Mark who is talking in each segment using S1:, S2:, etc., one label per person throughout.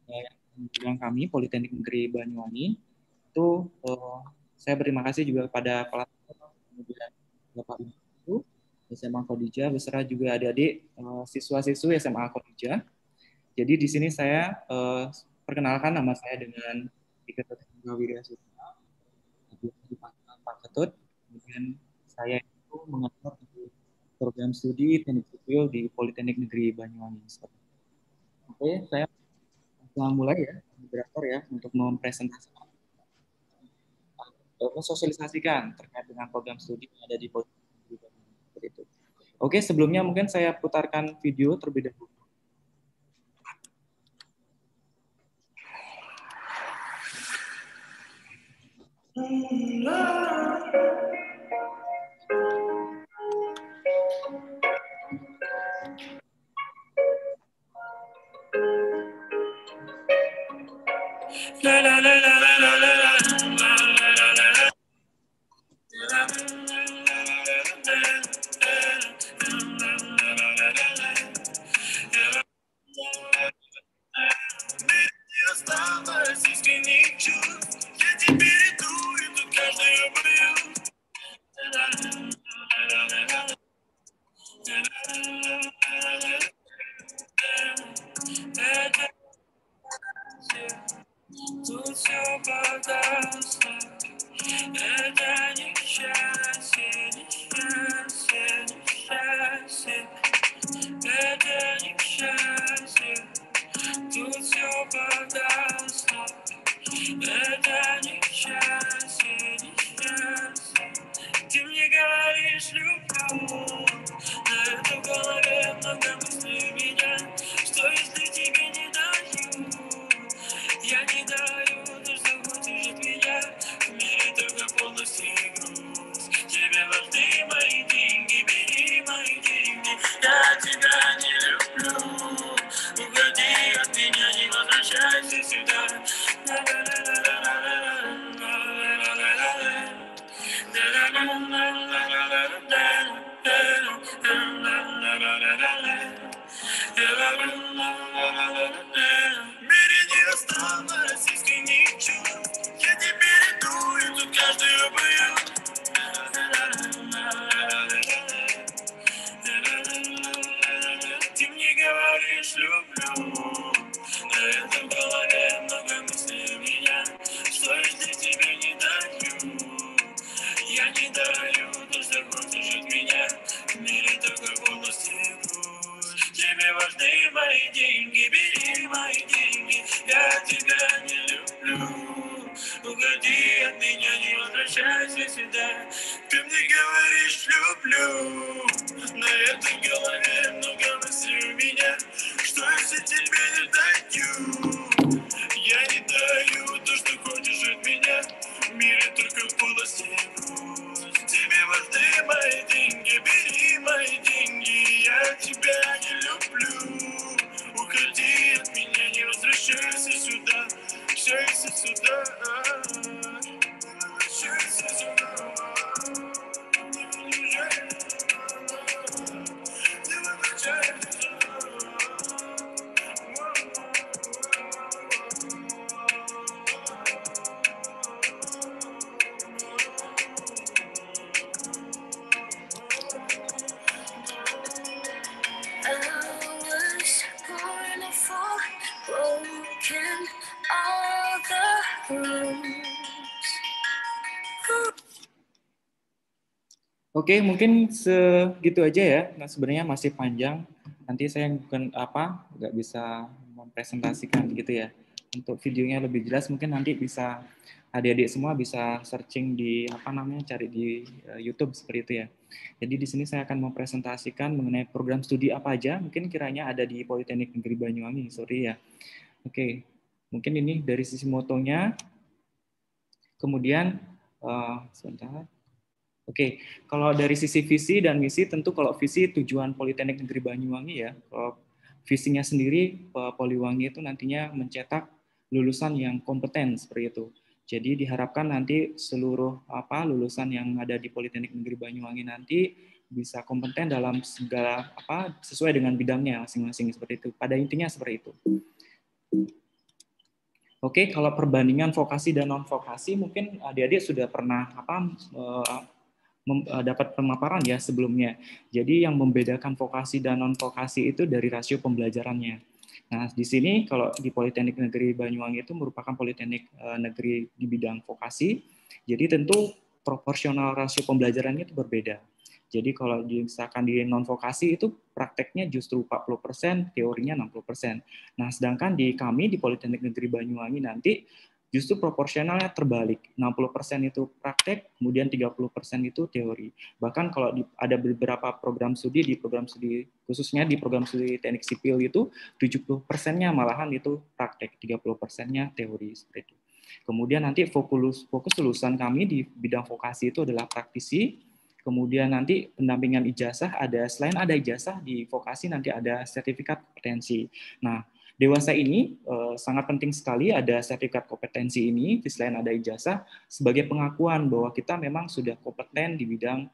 S1: yang bilang kami Politeknik Negeri Banyuwangi itu saya berterima kasih juga kepada pelatih, kemudian Bapak Ibu SMA Khadijah beserta juga adik-adik siswa-siswi SMA Khadijah. Jadi di sini saya perkenalkan nama saya dengan Ika Ketut Wirya Sutra, Pak Ketut. Kemudian saya itu mengajar di program studi teknik sipil di Politeknik Negeri Banyuwangi. Oke, saya langsung mulai ya, moderator ya, untuk mempresentasikan, mensosialisasikan terkait dengan program studi yang ada di Politeknik Negeri Banyuwangi. Seperti itu. Oke, sebelumnya mungkin saya putarkan video terlebih dahulu. Тут все погасло, это несчастье, несчастье, несчастье, это несчастье. Тут все погасло, это несчастье, несчастье. Ты мне говоришь люблю, на этой голове много мыслей меня, что если тебе не даю, я не даю то, что хочешь от меня. В мире только полностью груз. Тебе важны мои деньги, бери мои деньги. Я тебя не люблю. Уходи от меня, не возвращайся сюда. В мире не осталось искренних чувств. Я теперь иду, и тут каждый обрыв. Ты мне говоришь люблю, на этом голове много мыслей у меня. Что если тебе не даю? Я не даю то, что хочешь от меня. В мире только полностью груз. Тебе важны мои деньги, бери мои деньги. Я тебя не люблю. Уходи от меня, не возвращайся сюда. Ты мне говоришь люблю. На этой голове много мыслей у меня. Что если тебе не даю? Я не даю то, что хочешь от меня. В мире только полностью груз. Тебе важны мои деньги, бери мои деньги. Я тебя не люблю. Уходи от меня, не возвращайся сюда. Возвращайся сюда. Возвращайся сюда. Не возвращайся сюда. Oke, mungkin segitu aja ya. Nah, sebenarnya masih panjang. Nanti saya nggak bisa mempresentasikan gitu ya. Untuk videonya lebih jelas, mungkin nanti bisa adik-adik semua bisa searching di cari di YouTube seperti itu ya. Jadi di sini saya akan mempresentasikan mengenai program studi apa aja. Mungkin kiranya ada di Politeknik Negeri Banyuwangi. Sorry ya. Oke, mungkin ini dari sisi motonya. Kemudian sebentar. Oke, kalau dari sisi visi dan misi, tentu kalau visi tujuan Politeknik Negeri Banyuwangi ya, kalau visinya sendiri Poliwangi itu nantinya mencetak lulusan yang kompeten seperti itu. Jadi diharapkan nanti seluruh lulusan yang ada di Politeknik Negeri Banyuwangi nanti bisa kompeten dalam segala sesuai dengan bidangnya masing-masing seperti itu. Pada intinya seperti itu.
S2: Oke, kalau perbandingan vokasi dan non vokasi mungkin adik-adik sudah pernah dapat pemaparan ya sebelumnya. Jadi yang membedakan vokasi dan non vokasi itu dari rasio pembelajarannya. Nah, di sini kalau di Politeknik Negeri Banyuwangi itu merupakan politeknik negeri di bidang vokasi. Jadi tentu proporsional rasio pembelajarannya itu berbeda. Jadi kalau misalkan di non vokasi itu prakteknya justru 40%, teorinya 60%. Nah, sedangkan di kami di Politeknik Negeri Banyuwangi nanti justru proporsionalnya terbalik. 60% itu praktek, kemudian 30% itu teori. Bahkan kalau ada beberapa program studi, khususnya di program studi teknik sipil itu 70%-nya malahan itu praktek, 30%-nya teori seperti itu. Kemudian nanti fokus lulusan kami di bidang vokasi itu adalah praktisi. Kemudian nanti pendampingan ijazah selain ada ijazah di vokasi nanti ada sertifikat kompetensi. Nah, dewasa ini sangat penting sekali ada sertifikat kompetensi ini, selain ada ijazah, sebagai pengakuan bahwa kita memang sudah kompeten di bidang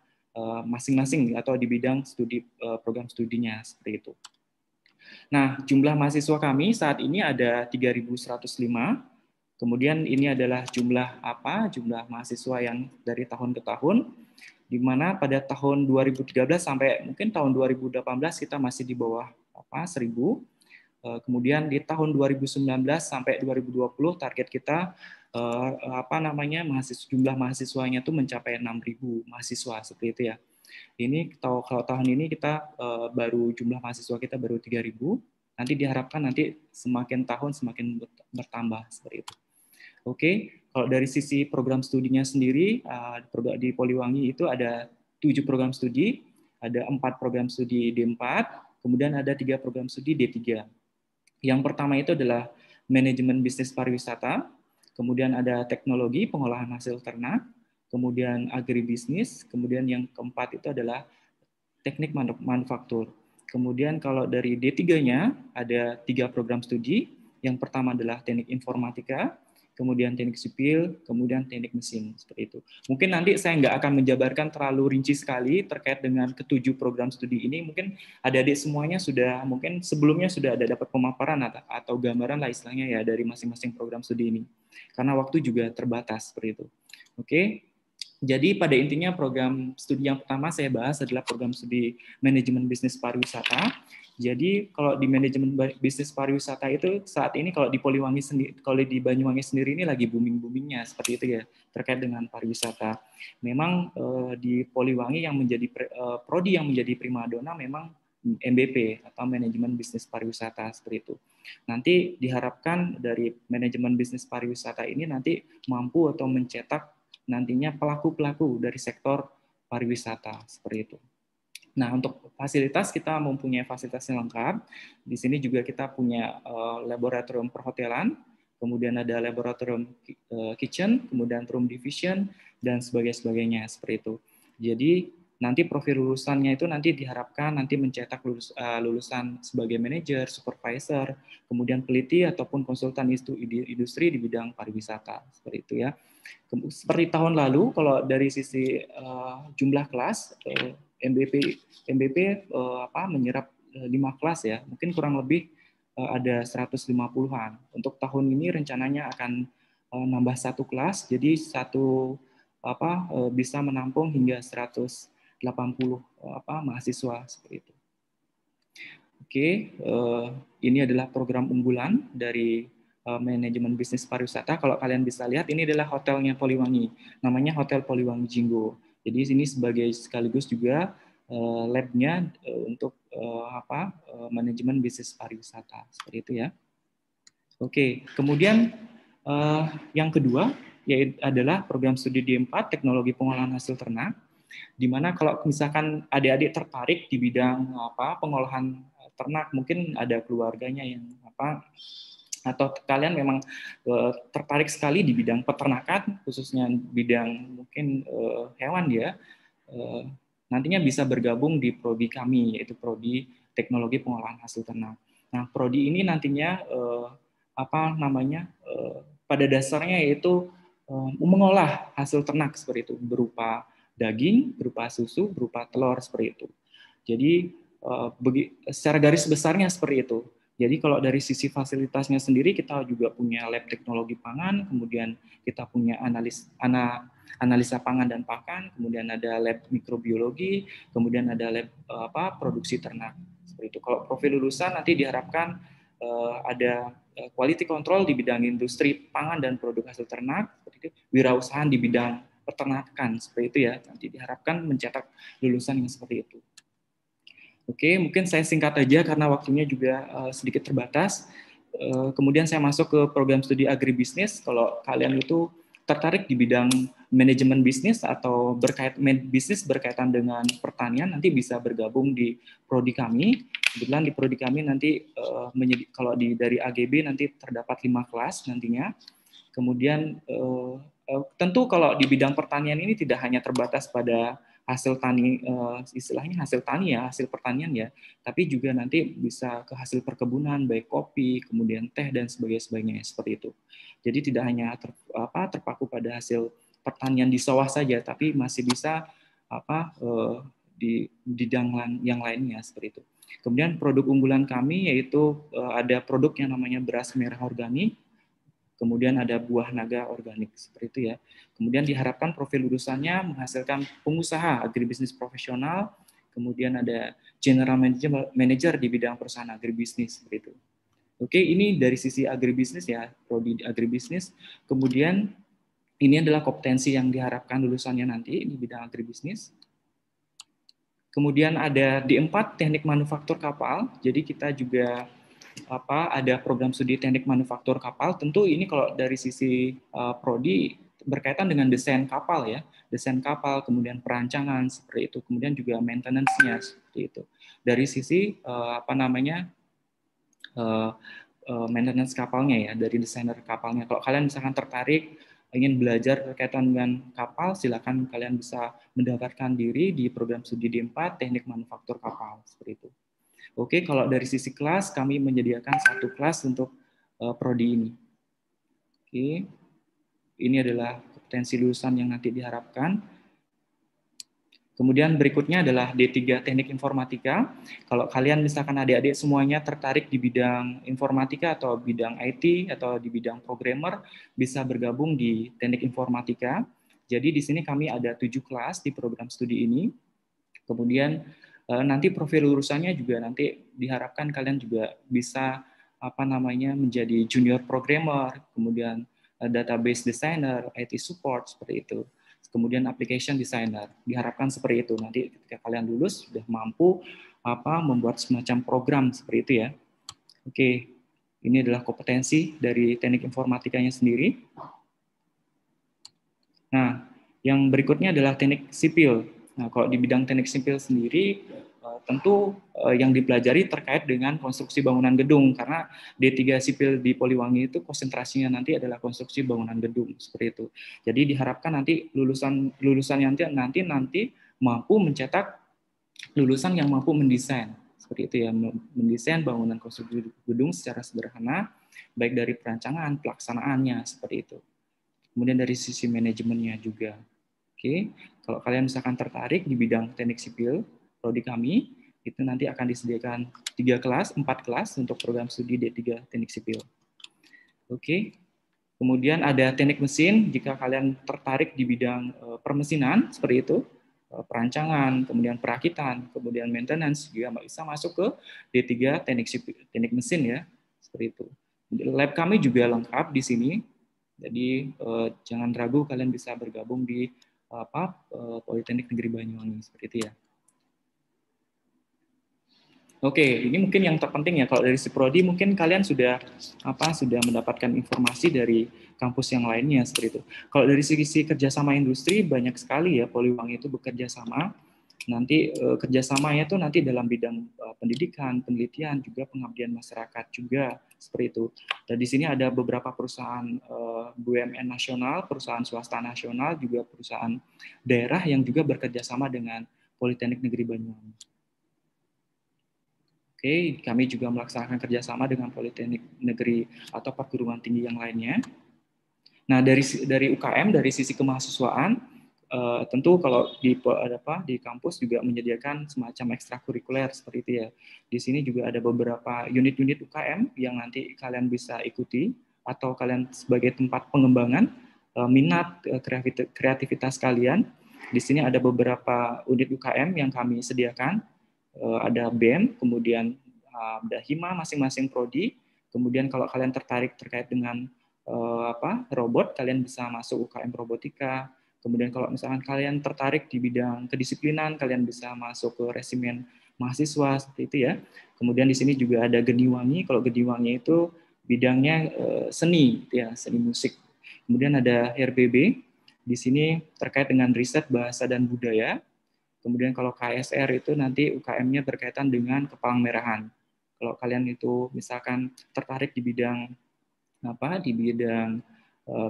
S2: masing-masing atau di bidang program studinya seperti itu. Nah, jumlah mahasiswa kami saat ini ada 3.105. Kemudian ini adalah jumlah mahasiswa yang dari tahun ke tahun, di mana pada tahun 2013 sampai mungkin tahun 2018 kita masih di bawah 1.000. Kemudian di tahun 2019 sampai 2020 target kita jumlah mahasiswanya itu mencapai 6.000 mahasiswa seperti itu ya. Ini kalau tahun ini kita jumlah mahasiswa kita baru 3.000. Nanti diharapkan nanti semakin tahun semakin bertambah seperti itu. Oke, kalau dari sisi program studinya sendiri di Poliwangi itu ada 7 program studi, ada 4 program studi D4, kemudian ada 3 program studi D3. Yang pertama itu adalah manajemen bisnis pariwisata, kemudian ada teknologi pengolahan hasil ternak, kemudian agribisnis, kemudian yang keempat itu adalah teknik manufaktur. Kemudian kalau dari D3-nya ada 3 program studi, yang pertama adalah teknik informatika, kemudian teknik sipil, kemudian teknik mesin, seperti itu. Mungkin nanti saya nggak akan menjabarkan terlalu rinci sekali terkait dengan ketujuh program studi ini. Mungkin adik-adik semuanya mungkin sebelumnya sudah ada dapat pemaparan atau gambaran lah istilahnya ya dari masing-masing program studi ini. Karena waktu juga terbatas seperti itu. Oke. Jadi pada intinya program studi yang pertama saya bahas adalah program studi manajemen bisnis pariwisata. Jadi kalau di manajemen bisnis pariwisata itu saat ini kalau di Poliwangi sendiri, kalau di Banyuwangi sendiri ini lagi booming-boomingnya seperti itu ya terkait dengan pariwisata. Memang di Poliwangi yang menjadi prodi yang menjadi primadona memang MBP atau manajemen bisnis pariwisata seperti itu. Nanti diharapkan dari manajemen bisnis pariwisata ini nanti mampu atau mencetak nantinya pelaku-pelaku dari sektor pariwisata seperti itu. Nah, untuk fasilitas kita mempunyai fasilitas yang lengkap. Di sini juga kita punya laboratorium perhotelan, kemudian ada laboratorium kitchen, kemudian room division dan sebagainya seperti itu. Jadi nanti profil lulusannya itu nanti diharapkan nanti mencetak lulusan sebagai manajer, supervisor, kemudian peneliti ataupun konsultan industri di bidang pariwisata seperti itu ya. Seperti tahun lalu, kalau dari sisi jumlah kelas, MBP menyerap 5 kelas ya, mungkin kurang lebih ada 150-an. Untuk tahun ini rencananya akan nambah 1 kelas, jadi bisa menampung hingga 180 mahasiswa seperti itu. Oke, ini adalah program unggulan dari manajemen bisnis pariwisata. Kalau kalian bisa lihat, ini adalah hotelnya Poliwangi. Namanya Hotel Poliwangi Jinggo. Jadi ini sebagai sekaligus juga lab-nya untuk manajemen bisnis pariwisata. Seperti itu ya. Oke, kemudian yang kedua yaitu adalah program studi D4 Teknologi Pengolahan Hasil Ternak. Di mana kalau misalkan adik-adik tertarik di bidang pengolahan ternak, mungkin ada keluarganya yang atau kalian memang tertarik sekali di bidang peternakan, khususnya bidang mungkin hewan ya, nantinya bisa bergabung di prodi kami, yaitu prodi Teknologi Pengolahan Hasil Ternak. Nah, prodi ini nantinya pada dasarnya yaitu mengolah hasil ternak seperti itu, berupa daging, berupa susu, berupa telur seperti itu. Jadi secara garis besarnya seperti itu. Jadi kalau dari sisi fasilitasnya sendiri kita juga punya lab teknologi pangan, kemudian kita punya analisa pangan dan pakan, kemudian ada lab mikrobiologi, kemudian ada lab produksi ternak. Seperti itu. Kalau profil lulusan nanti diharapkan ada quality control di bidang industri pangan dan produk hasil ternak, seperti itu. Wirausahaan di bidang peternakan, seperti itu ya. Nanti diharapkan mencetak lulusan yang seperti itu. Oke, mungkin saya singkat aja karena waktunya juga sedikit terbatas. Kemudian saya masuk ke program studi agribisnis. Kalau kalian itu tertarik di bidang manajemen bisnis atau bisnis berkaitan dengan pertanian, nanti bisa bergabung di prodi kami. Kebetulan di prodi kami nanti kalau dari AGB nanti terdapat 5 kelas nantinya. Kemudian tentu kalau di bidang pertanian ini tidak hanya terbatas pada hasil tani, istilahnya hasil tani ya, hasil pertanian ya, tapi juga nanti bisa ke hasil perkebunan, baik kopi, kemudian teh dan sebagainya seperti itu. Jadi tidak hanya terpaku pada hasil pertanian di sawah saja, tapi masih bisa di bidang yang lainnya seperti itu. Kemudian produk unggulan kami yaitu ada produk yang namanya beras merah organik. Kemudian ada buah naga organik, seperti itu ya. Kemudian diharapkan profil lulusannya menghasilkan pengusaha agribisnis profesional, kemudian ada general manager di bidang perusahaan agribisnis, seperti itu. Oke, ini dari sisi agribisnis ya, prodi agribisnis. Kemudian ini adalah kompetensi yang diharapkan lulusannya nanti di bidang agribisnis. Kemudian ada D4 teknik manufaktur kapal, jadi kita juga ada program studi teknik manufaktur kapal. Tentu ini kalau dari sisi prodi berkaitan dengan desain kapal ya, desain kapal, kemudian perancangan seperti itu, kemudian juga maintenance-nya seperti itu. Dari sisi maintenance kapalnya ya, dari desainer kapalnya. Kalau kalian misalkan tertarik ingin belajar berkaitan dengan kapal, silakan kalian bisa mendaftarkan diri di program studi D4 teknik manufaktur kapal seperti itu. Oke, kalau dari sisi kelas, kami menyediakan 1 kelas untuk prodi ini. Oke, ini adalah kompetensi lulusan yang nanti diharapkan. Kemudian berikutnya adalah D3 Teknik Informatika. Kalau kalian misalkan adik-adik semuanya tertarik di bidang informatika atau bidang IT atau di bidang programmer, bisa bergabung di Teknik Informatika. Jadi di sini kami ada 7 kelas di program studi ini. Kemudian nanti profil lulusannya juga nanti diharapkan kalian juga bisa menjadi junior programmer, kemudian database designer, IT support seperti itu. Kemudian application designer. Diharapkan seperti itu. Nanti ketika kalian lulus sudah mampu membuat semacam program seperti itu ya. Oke. Ini adalah kompetensi dari teknik informatikanya sendiri. Nah, yang berikutnya adalah teknik sipil. Nah, kalau di bidang teknik sipil sendiri, tentu yang dipelajari terkait dengan konstruksi bangunan gedung, karena D3 sipil di Poliwangi itu konsentrasinya nanti adalah konstruksi bangunan gedung, seperti itu. Jadi diharapkan nanti lulusan nanti mampu mencetak lulusan yang mampu mendesain, seperti itu ya, mendesain bangunan konstruksi gedung secara sederhana, baik dari perancangan, pelaksanaannya, seperti itu. Kemudian dari sisi manajemennya juga. Oke, kalau kalian misalkan tertarik di bidang teknik sipil, prodi kami, itu nanti akan disediakan 3 kelas, 4 kelas untuk program studi D3 teknik sipil. Oke, kemudian ada teknik mesin, jika kalian tertarik di bidang permesinan, seperti itu, perancangan, kemudian perakitan, kemudian maintenance, juga bisa masuk ke D3 teknik mesin ya, seperti itu. Lab kami juga lengkap di sini. Jadi jangan ragu, kalian bisa bergabung di Politeknik Negeri Banyuwangi seperti itu ya. Oke, ini mungkin yang terpenting ya, kalau dari si prodi mungkin kalian sudah mendapatkan informasi dari kampus yang lainnya seperti itu. Kalau dari sisi kerjasama industri banyak sekali ya, Poliwangi itu bekerja sama. Nanti kerjasamanya itu nanti dalam bidang pendidikan, penelitian, juga pengabdian masyarakat juga seperti itu. Dan di sini ada beberapa perusahaan BUMN nasional, perusahaan swasta nasional, juga perusahaan daerah yang juga bekerjasama dengan Politeknik Negeri Banyuwangi. Oke, kami juga melaksanakan kerjasama dengan Politeknik Negeri atau perguruan tinggi yang lainnya. Nah, dari UKM, dari sisi kemahasiswaan, tentu kalau di kampus juga menyediakan semacam ekstrakurikuler seperti itu ya. Di sini juga ada beberapa unit-unit UKM yang nanti kalian bisa ikuti atau kalian sebagai tempat pengembangan minat kreativitas kalian. Di sini ada beberapa unit UKM yang kami sediakan. Ada BEM, kemudian ada HIMA masing-masing prodi. Kemudian kalau kalian tertarik terkait dengan robot, kalian bisa masuk UKM robotika. Kemudian kalau misalkan kalian tertarik di bidang kedisiplinan, kalian bisa masuk ke resimen mahasiswa seperti itu ya. Kemudian di sini juga ada Geniwangi. Kalau Geniwangi itu bidangnya seni, ya seni musik. Kemudian ada RBB. Di sini terkait dengan riset bahasa dan budaya. Kemudian kalau KSR itu nanti UKM-nya berkaitan dengan kepalang merahan. Kalau kalian itu misalkan tertarik di bidang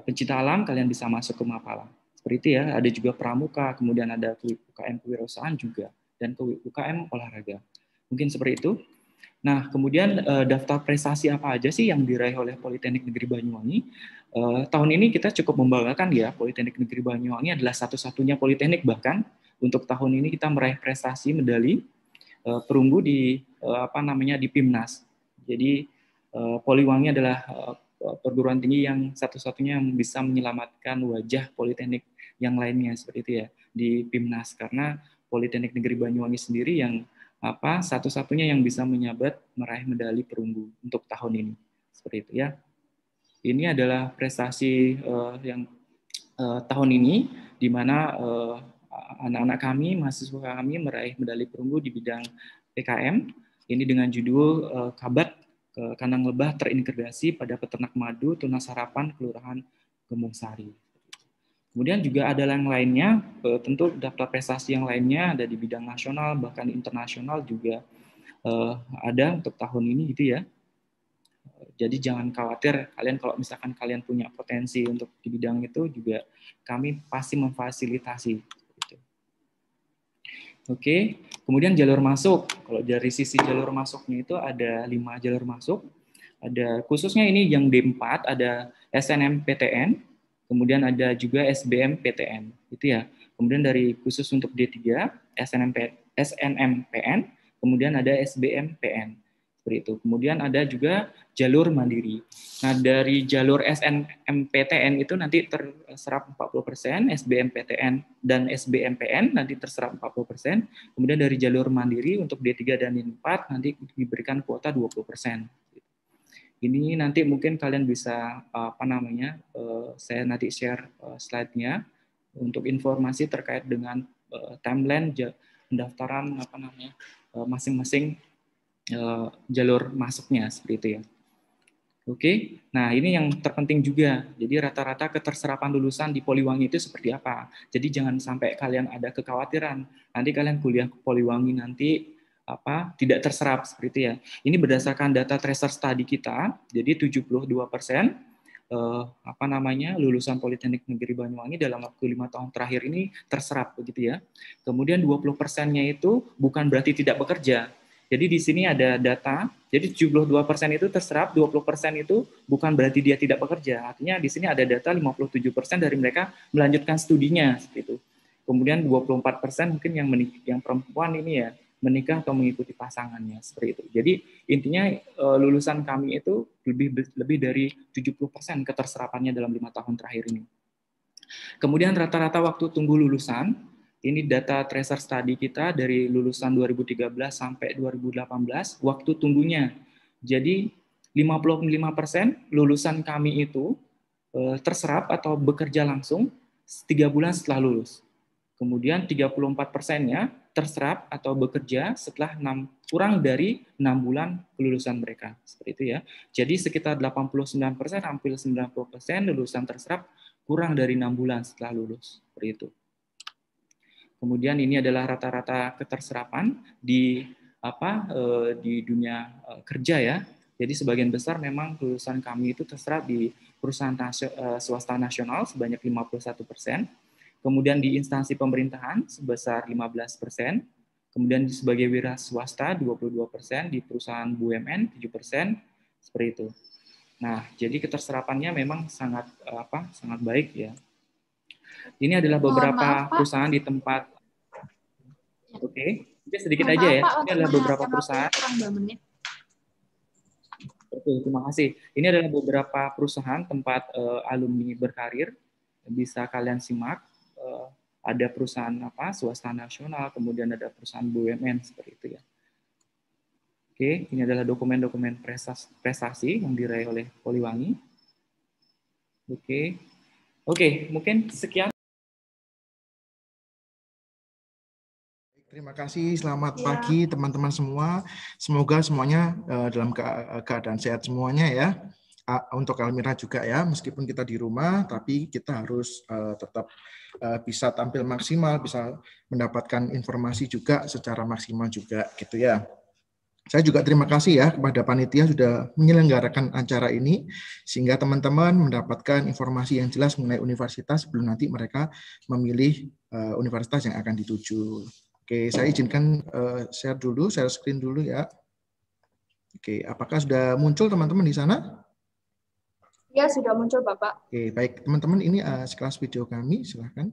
S2: pencinta alam, kalian bisa masuk ke Mapala. Seperti itu ya, ada juga pramuka, kemudian ada UKM kewirausahaan juga, dan UKM olahraga. Mungkin seperti itu. Nah, kemudian daftar prestasi apa aja sih yang diraih oleh Politeknik Negeri Banyuwangi? Tahun ini kita cukup membanggakan ya, Politeknik Negeri Banyuwangi adalah satu-satunya politeknik bahkan untuk tahun ini kita meraih prestasi medali perunggu di di PIMNAS. Jadi Poliwangi adalah perguruan tinggi yang satu-satunya yang bisa menyelamatkan wajah politeknik yang lainnya seperti itu ya di PIMNAS, karena Politeknik Negeri Banyuwangi sendiri yang satu-satunya yang bisa menyabat meraih medali perunggu untuk tahun ini seperti itu ya. Ini adalah prestasi yang tahun ini di mana anak-anak kami, mahasiswa kami meraih medali perunggu di bidang PKM. Ini dengan judul Kabat Kandang Lebah terintegrasi pada peternak madu Tunas Harapan Kelurahan Gembong Sari. Kemudian juga ada yang lainnya, tentu daftar prestasi yang lainnya ada di bidang nasional bahkan internasional juga ada untuk tahun ini gitu ya. Jadi jangan khawatir, kalian kalau misalkan kalian punya potensi untuk di bidang itu juga kami pasti memfasilitasi. Oke, kemudian jalur masuk. Kalau dari sisi jalur masuknya itu ada 5 jalur masuk. Ada khususnya ini yang D4 ada SNMPTN, kemudian ada juga SBMPTN, itu ya. Kemudian dari khusus untuk D3 SNMPN, kemudian ada SBMPN. Seperti itu. Kemudian ada juga jalur mandiri. Nah, dari jalur SNMPTN itu nanti terserap 40%, SBMPTN dan SBMPN nanti terserap 40%. Kemudian dari jalur mandiri untuk D3 dan D4 nanti diberikan kuota 20%. Ini nanti mungkin kalian bisa saya nanti share slide-nya untuk informasi terkait dengan timeline pendaftaran masing-masing jalur masuknya seperti itu ya. Oke, nah ini yang terpenting juga. Jadi rata-rata keterserapan lulusan di Poliwangi itu seperti apa? Jadi jangan sampai kalian ada kekhawatiran nanti kalian kuliah ke Poliwangi nanti tidak terserap seperti itu ya. Ini berdasarkan data tracer study kita. Jadi 72% lulusan Politeknik Negeri Banyuwangi dalam waktu 5 tahun terakhir ini terserap begitu ya. Kemudian 20%-nya itu bukan berarti tidak bekerja. Jadi di sini ada data, jadi 72% itu terserap, 20% itu bukan berarti dia tidak bekerja. Artinya di sini ada data 57% dari mereka melanjutkan studinya seperti itu. Kemudian 24% mungkin yang perempuan ini ya menikah atau mengikuti pasangannya seperti itu. Jadi intinya lulusan kami itu lebih dari 70% keterserapannya dalam 5 tahun terakhir ini. Kemudian rata-rata waktu tunggu lulusan, ini data tracer study kita dari lulusan 2013 sampai 2018, waktu tunggunya. Jadi 55% lulusan kami itu terserap atau bekerja langsung 3 bulan setelah lulus. Kemudian 34%-nya terserap atau bekerja setelah kurang dari 6 bulan kelulusan mereka. Seperti itu ya. Jadi sekitar 89%, hampir 90% lulusan terserap kurang dari 6 bulan setelah lulus. Seperti itu. Kemudian ini adalah rata-rata keterserapan di dunia kerja ya. Jadi sebagian besar memang lulusan kami itu terserap di perusahaan swasta nasional sebanyak 51%. Kemudian di instansi pemerintahan sebesar 15%. Kemudian sebagai wira swasta 22%, di perusahaan BUMN 7%, seperti itu. Nah, jadi keterserapannya memang sangat baik ya. Ini adalah
S3: Mohon
S2: beberapa
S3: maaf, Pak.
S2: perusahaan di tempat. Oke, sedikit
S3: Mohon
S2: aja
S3: maaf,
S2: ya.
S3: Pak,
S2: Ini
S3: untuk
S2: adalah beberapa
S3: mengingatkan
S2: perusahaan.
S3: waktunya kurang 2 menit.
S2: Oke, terima kasih. Ini adalah beberapa perusahaan tempat alumni berkarir. Bisa kalian simak. Ada perusahaan swasta nasional, kemudian ada perusahaan BUMN seperti itu ya. Oke, ini adalah dokumen-dokumen prestasi yang diraih oleh Poliwangi. Oke, mungkin sekian.
S4: Terima kasih, selamat pagi teman-teman semua. Semoga semuanya dalam keadaan sehat semuanya ya. Untuk Almira juga ya, meskipun kita di rumah, tapi kita harus tetap bisa tampil maksimal, bisa mendapatkan informasi juga secara maksimal juga gitu ya. Saya juga terima kasih ya kepada panitia sudah menyelenggarakan acara ini, sehingga teman-teman mendapatkan informasi yang jelas mengenai universitas sebelum nanti mereka memilih universitas yang akan dituju. Oke, saya izinkan share screen dulu ya. Oke, apakah sudah muncul teman-teman di sana?
S3: Ya, sudah muncul Bapak.
S4: Oke, baik teman-teman, ini sekelas video kami, silahkan.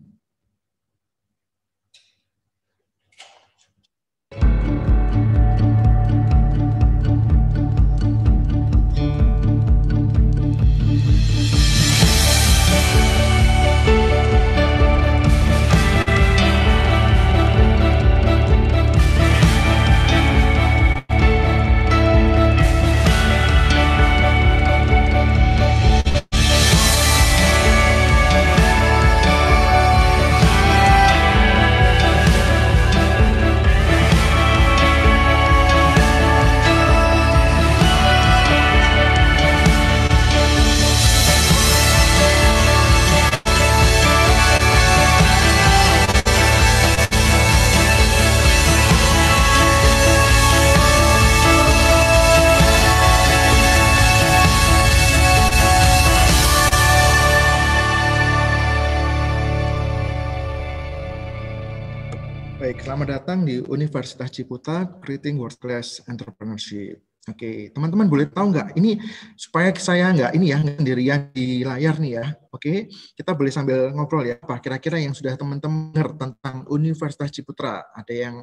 S4: Selamat datang di Universitas Ciputat, Creating World Class Entrepreneurship. Oke, teman-teman boleh tahu nggak? Ini supaya saya nggak sendirian di layar nih ya. Oke, kita boleh sambil ngobrol ya. Apa kira-kira yang sudah teman-teman dengar tentang Universitas Ciputra? Ada yang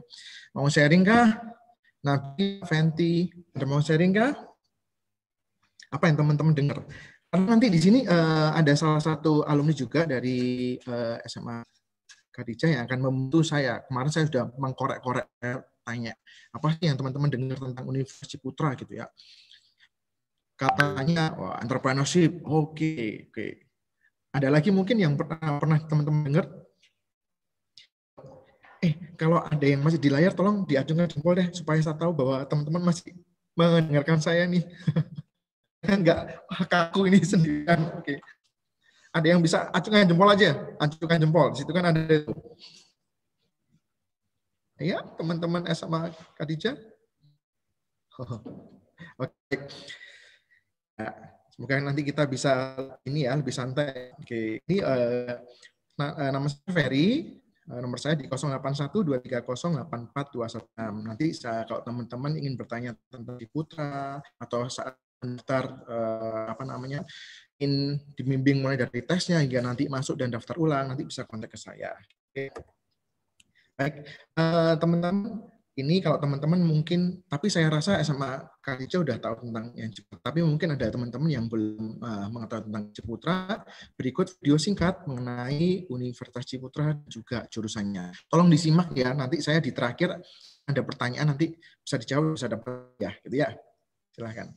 S4: mau sharing kah? Nabi, Fenty, ada mau sharing kah? Apa yang teman-teman dengar? Karena nanti di sini ada salah satu alumni juga dari SMA Khadijah yang akan membantu saya. Kemarin saya sudah mengkorek-korek, tanya, apa sih yang teman-teman dengar tentang Universitas Ciputra gitu ya. Katanya, entrepreneurship, oke. Ada lagi mungkin yang pernah teman-teman dengar? Kalau ada yang masih di layar, tolong diacungkan jempol deh, supaya saya tahu bahwa teman-teman masih mendengarkan saya nih. Enggak kaku ini sendirian. Oke. Ada yang bisa acungkan jempol aja, acungkan jempol. Di situ kan ada itu. Ya, teman-teman SMA Khadijah. Oke. Nah, semoga nanti kita bisa ini ya lebih santai. Oke, ini nama saya Ferry. Nomor saya di 0812308421. Nanti kalau teman-teman ingin bertanya tentang Ciputra atau saat mendaftar ingin dibimbing mulai dari tesnya hingga nanti masuk dan daftar ulang, nanti bisa kontak ke saya. Oke. Baik, teman-teman, ini kalau teman-teman mungkin, tapi saya rasa SMA Khadijah udah tahu tentang yang Ciputra, tapi mungkin ada teman-teman yang belum mengetahui tentang Ciputra. Berikut video singkat mengenai Universitas Ciputra juga jurusannya. Tolong disimak ya, nanti saya di terakhir ada pertanyaan, nanti bisa dijawab, bisa dapat ya, gitu ya. Silahkan.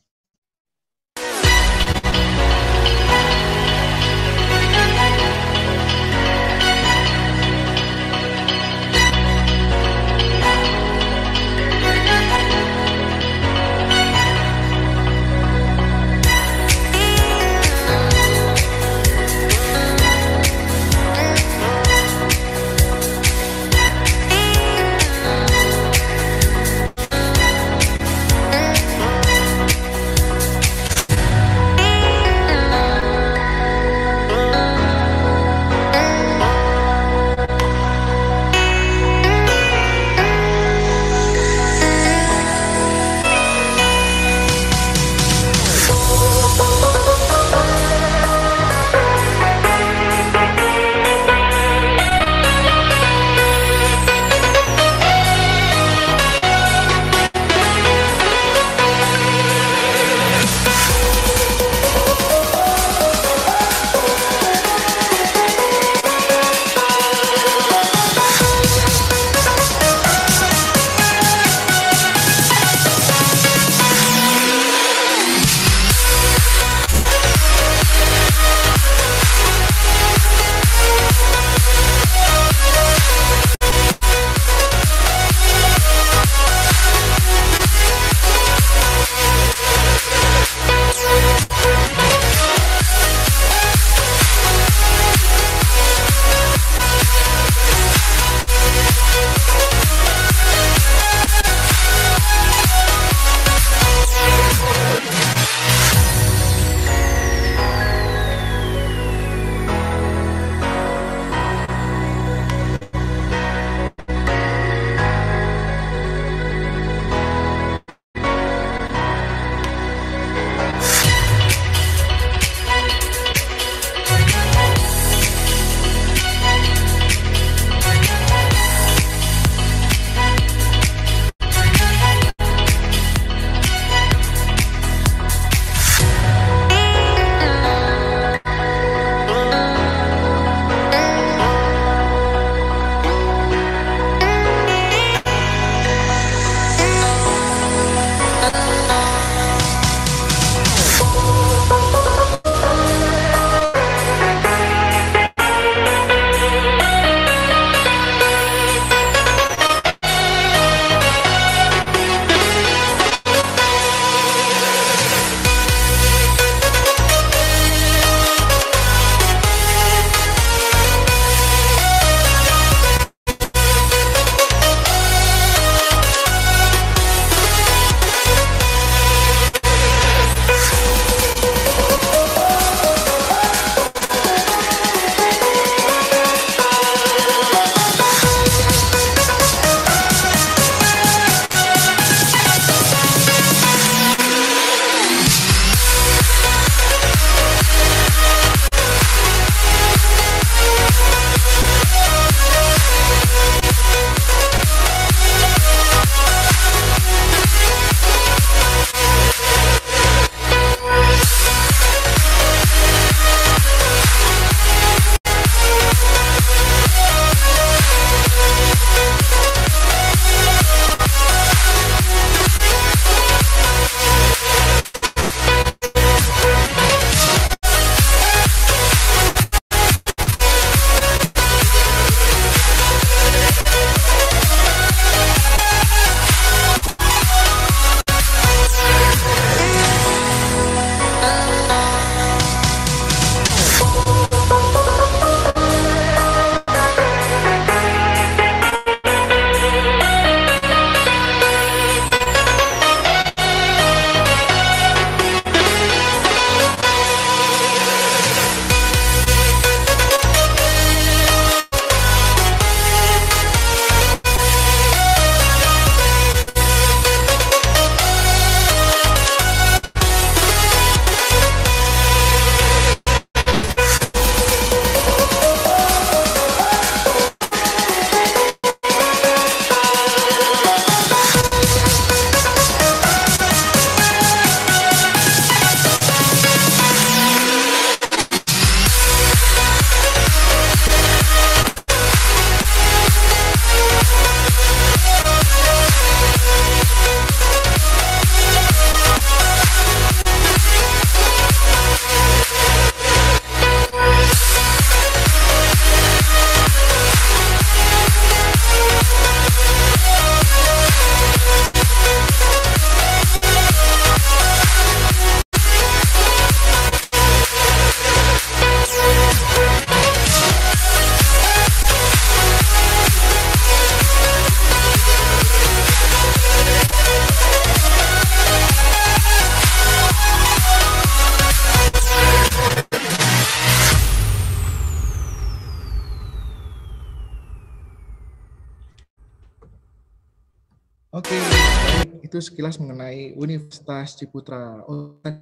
S4: itu sekilas mengenai Universitas Ciputra.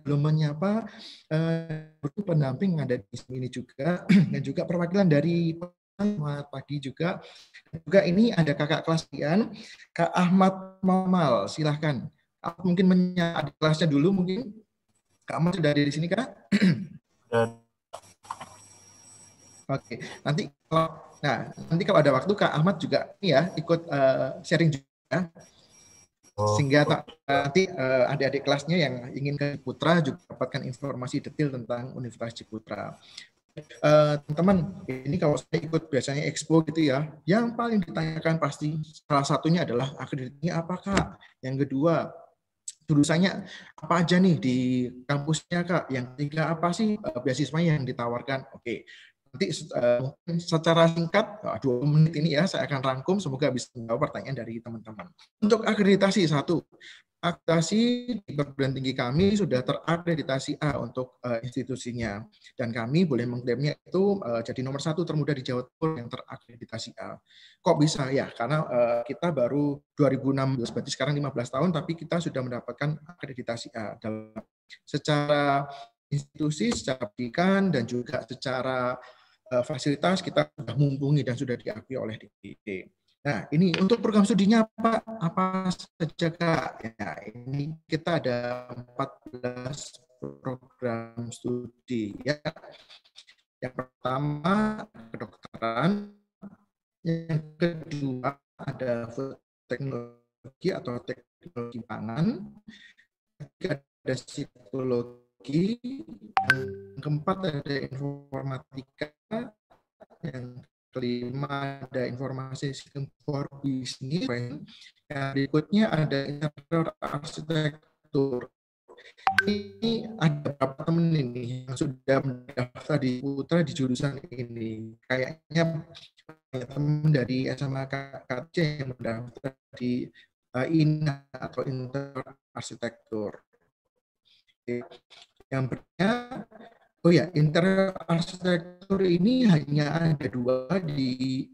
S4: Belum menyapa pendamping ada di sini juga, dan juga perwakilan dari selamat pagi juga. Juga ini ada kakak kelas kalian, Kak Ahmad Mamal, silahkan. Mungkin menyapa kelasnya dulu mungkin. Kak Ahmad sudah ada di sini, Kak? Oke, nanti kalau ada waktu Kak Ahmad juga ya ikut sharing juga, sehingga nanti adik-adik kelasnya yang ingin ke Ciputra juga dapatkan informasi detail tentang Universitas Ciputra. Teman-teman, ini kalau saya ikut biasanya expo gitu ya, yang paling ditanyakan pasti salah satunya adalah akreditasinya apa Kak? Yang kedua, jurusannya apa aja nih di kampusnya Kak? Yang ketiga apa sih beasiswa yang ditawarkan? Oke. Nanti secara singkat, 2 menit ini ya, saya akan rangkum, semoga bisa menjawab pertanyaan dari teman-teman. Untuk akreditasi, satu, akreditasi di perguruan tinggi kami sudah terakreditasi A untuk institusinya, dan kami boleh mengklaimnya itu jadi nomor 1 termuda di Jawa Timur yang terakreditasi A. Kok bisa? Ya, karena kita baru 2016, berarti sekarang 15 tahun, tapi kita sudah mendapatkan akreditasi A. Secara institusi, secara pendidikan, dan juga secara fasilitas kita sudah mumpuni dan sudah diakui oleh DPD. Nah, ini untuk program studinya apa saja Kak? Ya, ini kita ada 14 program studi ya. Yang pertama kedokteran, yang kedua ada food teknologi atau teknologi pangan, ketiga ada psikologi, yang keempat ada informatika, yang kelima ada informasi sistem for bisnis, yang berikutnya ada interior arsitektur. Ini ada berapa teman ini yang sudah mendaftar di Putra di jurusan ini? Kayaknya teman dari SMA KC yang mendaftar di INA atau interior arsitektur. Yang berikutnya, oh ya, interior arsitektur ini hanya ada 2 di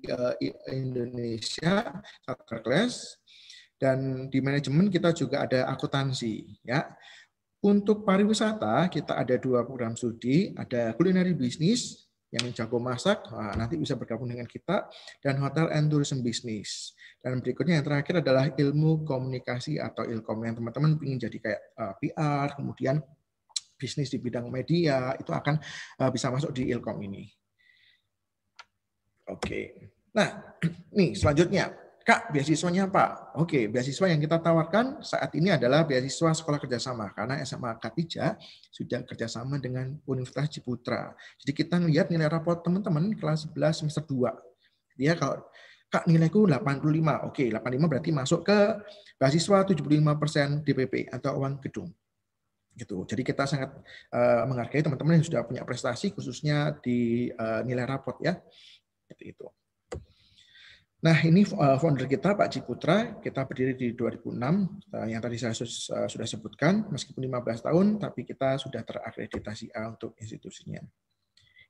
S4: Indonesia, satu kelas, dan di manajemen kita juga ada akuntansi. Ya, untuk pariwisata kita ada 2 program studi, ada culinary business yang jago masak, nanti bisa bergabung dengan kita, dan hotel and tourism business. Dan berikutnya yang terakhir adalah ilmu komunikasi atau ilkom, yang teman-teman ingin jadi kayak PR, kemudian bisnis di bidang media, itu akan bisa masuk di ilkom ini. Oke. Nah, nih selanjutnya, Kak, beasiswanya apa? Oke, beasiswa yang kita tawarkan saat ini adalah beasiswa sekolah kerjasama, karena SMA Katija sudah kerjasama dengan Universitas Ciputra. Jadi kita lihat nilai raport teman-teman kelas 11 semester 2. Dia kalau Kak nilaiku 85, oke, 85 berarti masuk ke beasiswa 75% DPP atau uang gedung. Gitu. Jadi kita sangat menghargai teman-teman yang sudah punya prestasi khususnya di nilai raport ya. Seperti itu. Nah, ini founder kita Pak Ciputra, kita berdiri di 2006 yang tadi saya sudah sebutkan, meskipun 15 tahun tapi kita sudah terakreditasi A untuk institusinya.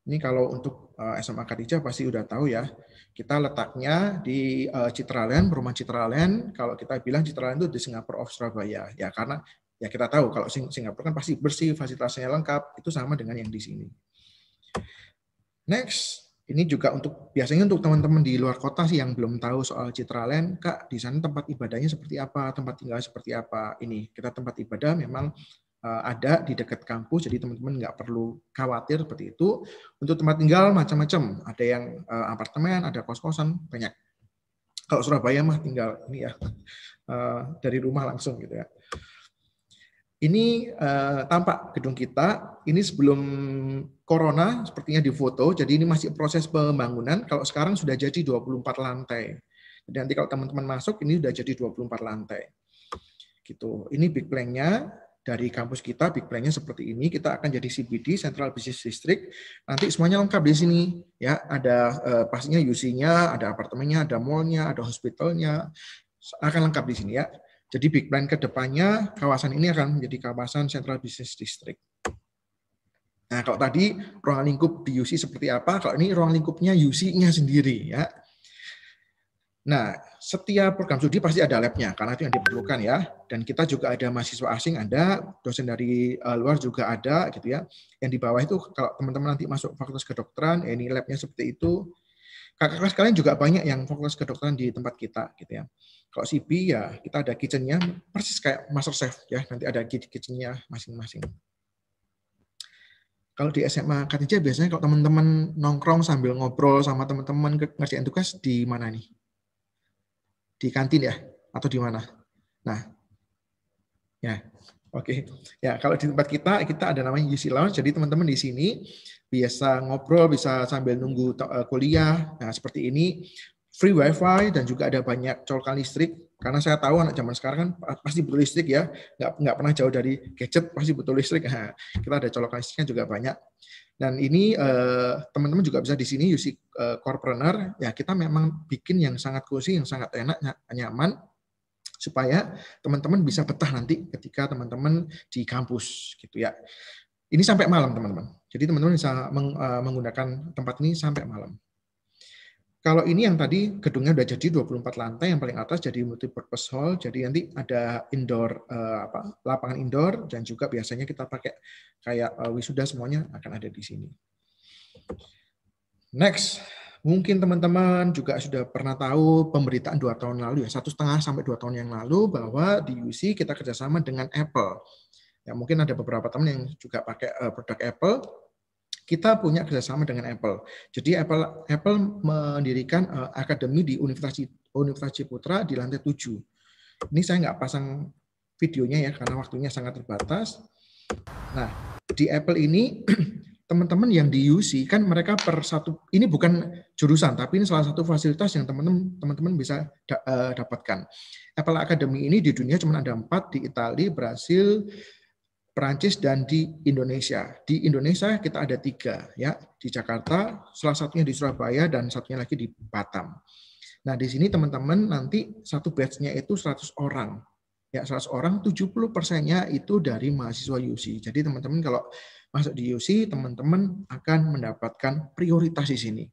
S4: Ini kalau untuk SMA Katija pasti udah tahu ya. Kita letaknya di Citraland, Perumahan Citraland. Kalau kita bilang Citraland itu di Singapore of Surabaya. Ya karena ya kita tahu kalau Singapura kan pasti bersih, fasilitasnya lengkap. Itu sama dengan yang di sini. Next, ini juga untuk biasanya untuk teman-teman di luar kota sih yang belum tahu soal Citraland, Kak, di sana tempat ibadahnya seperti apa, tempat tinggal seperti apa. Ini kita tempat ibadah memang ada di dekat kampus, jadi teman-teman nggak perlu khawatir seperti itu. Untuk tempat tinggal macam-macam, ada yang apartemen, ada kos-kosan, banyak. Kalau Surabaya mah tinggal ini ya dari rumah langsung gitu ya. Ini tampak gedung kita, ini sebelum Corona sepertinya di foto, jadi ini masih proses pembangunan. Kalau sekarang sudah jadi 24 lantai. Jadi nanti kalau teman-teman masuk, ini sudah jadi 24 lantai. Gitu. Ini big plan-nya. Dari kampus kita, big plan-nya seperti ini. Kita akan jadi CBD, Central Business District. Nanti semuanya lengkap di sini. Ya, ada pastinya UC-nya, ada apartemennya, ada mall-nya, ada hospital-nya. Akan lengkap di sini ya. Jadi big plan ke depannya, kawasan ini akan menjadi kawasan Central Business District. Nah, kalau tadi ruang lingkup di UC seperti apa, kalau ini ruang lingkupnya UC-nya sendiri ya. Nah, setiap program studi pasti ada labnya, karena itu yang diperlukan ya. Dan kita juga ada mahasiswa asing, ada dosen dari luar juga ada, gitu ya. Yang di bawah itu kalau teman-teman nanti masuk fakultas kedokteran, ini labnya seperti itu. Kakak kelas kalian juga banyak yang fakultas kedokteran di tempat kita, gitu ya. Kalau CB ya kita ada kitchennya, persis kayak master chef ya. Nanti ada kitchennya masing-masing. Kalau di SMA Katija biasanya kalau teman-teman nongkrong sambil ngobrol sama teman-teman ngerjain tugas di mana nih? Di kantin ya? Atau di mana? Nah, ya, oke. Ya, kalau di tempat kita ada namanya UC Lounge. Jadi teman-teman di sini biasa ngobrol, bisa sambil nunggu kuliah. Nah, seperti ini. Free wifi dan juga ada banyak colokan listrik. Karena saya tahu anak zaman sekarang kan pasti butuh listrik ya. Nggak pernah jauh dari gadget, pasti butuh listrik. Nah, kita ada colokan listriknya juga banyak. Dan ini teman-teman juga bisa di sini UC Corepreneur. Ya, kita memang bikin yang sangat cozy, yang sangat enak, nyaman, supaya teman-teman bisa betah nanti ketika teman-teman di kampus gitu ya. Ini sampai malam teman-teman. Jadi teman-teman bisa menggunakan tempat ini sampai malam. Kalau ini yang tadi gedungnya udah jadi 24 lantai, yang paling atas jadi multi-purpose hall. Jadi nanti ada indoor lapangan indoor dan juga biasanya kita pakai kayak wisuda semuanya akan ada di sini. Next. Mungkin teman-teman juga sudah pernah tahu pemberitaan 2 tahun lalu ya, 1,5 sampai 2 tahun yang lalu bahwa di UC kita kerjasama dengan Apple. Ya mungkin ada beberapa teman yang juga pakai produk Apple. Kita punya kerjasama dengan Apple. Jadi Apple mendirikan akademi di Universitas Ciputra di lantai 7. Ini saya nggak pasang videonya ya karena waktunya sangat terbatas. Nah di Apple ini teman-teman yang di UC kan mereka ini bukan jurusan tapi ini salah satu fasilitas yang teman-teman bisa dapatkan. Apple Academy ini di dunia cuma ada 4 di Italia, Brasil, Perancis dan di Indonesia. Di Indonesia kita ada 3 ya, di Jakarta, salah satunya di Surabaya dan satunya lagi di Batam. Nah, di sini teman-teman nanti satu batch-nya itu 100 orang. Ya, 100 orang, 70%-nya itu dari mahasiswa UC. Jadi teman-teman kalau masuk di UC, teman-teman akan mendapatkan prioritas di sini.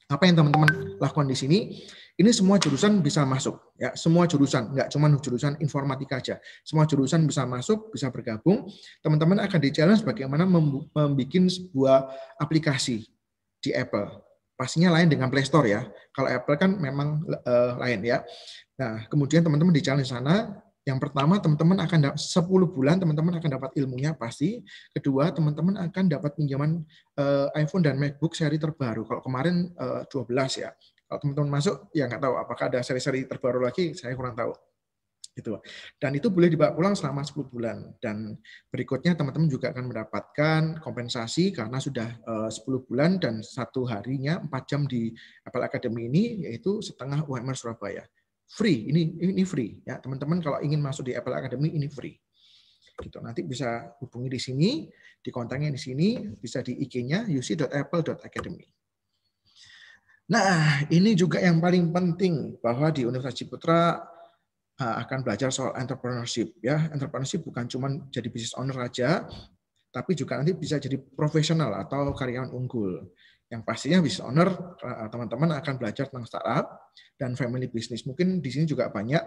S4: Apa yang teman-teman lakukan di sini? Ini semua jurusan bisa masuk, ya. Semua jurusan, nggak cuma jurusan informatika aja. Semua jurusan bisa masuk, bisa bergabung. Teman-teman akan di-challenge bagaimana membuat sebuah aplikasi di Apple. Pastinya lain dengan Play Store ya. Kalau Apple kan memang lain ya. Nah, kemudian teman-teman di-challenge sana. Yang pertama, teman-teman akan 10 bulan teman-teman akan dapat ilmunya pasti. Kedua, teman-teman akan dapat pinjaman iPhone dan MacBook seri terbaru. Kalau kemarin 12 ya. Kalau teman-teman masuk, ya nggak tahu apakah ada seri-seri terbaru lagi, saya kurang tahu. Gitu. Dan itu boleh dibawa pulang selama 10 bulan. Dan berikutnya teman-teman juga akan mendapatkan kompensasi karena sudah 10 bulan dan 1 harinya 4 jam di Apple Academy ini, yaitu setengah UMR Surabaya. Free, ini free ya teman-teman. Kalau ingin masuk di Apple Academy ini free. Gitu. Nanti bisa hubungi di sini, di kontaknya di sini, bisa di IG-nya uc.apple.academy. Nah, ini juga yang paling penting bahwa di Universitas Ciputra akan belajar soal entrepreneurship ya. Entrepreneurship bukan cuma jadi business owner aja, tapi juga nanti bisa jadi profesional atau karyawan unggul. Yang pastinya business owner, teman-teman akan belajar tentang startup dan family business. Mungkin di sini juga banyak.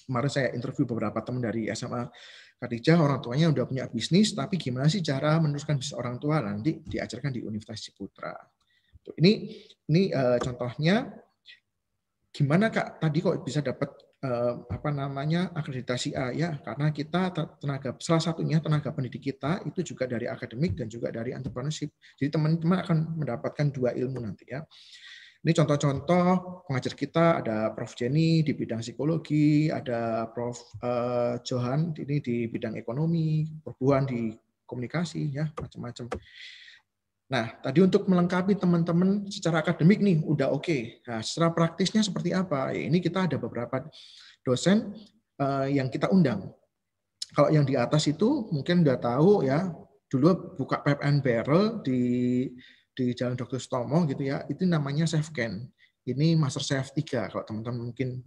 S4: Kemarin saya interview beberapa teman dari SMA Katija, orang tuanya udah punya bisnis, tapi gimana sih cara meneruskan bisnis orang tua? Nanti diajarkan di Universitas Ciputra. Ini contohnya gimana Kak tadi kok bisa dapat akreditasi A ya, karena kita salah satunya tenaga pendidik kita itu juga dari akademik dan juga dari entrepreneurship. Jadi teman-teman akan mendapatkan 2 ilmu nanti ya. Ini contoh-contoh pengajar kita, ada Prof. Jenny di bidang psikologi, ada Prof. Johan ini di bidang ekonomi, Prof. Buan di komunikasi ya, macam-macam. Nah, tadi untuk melengkapi teman-teman secara akademik nih udah oke. Nah, secara praktisnya seperti apa? Ya, ini kita ada beberapa dosen yang kita undang. Kalau yang di atas itu mungkin udah tahu ya, dulu buka Pipe and Barrel di Jalan Dr. Sutomo gitu ya. Itu namanya Chef Ken. Ini Master Chef 3 kalau teman-teman mungkin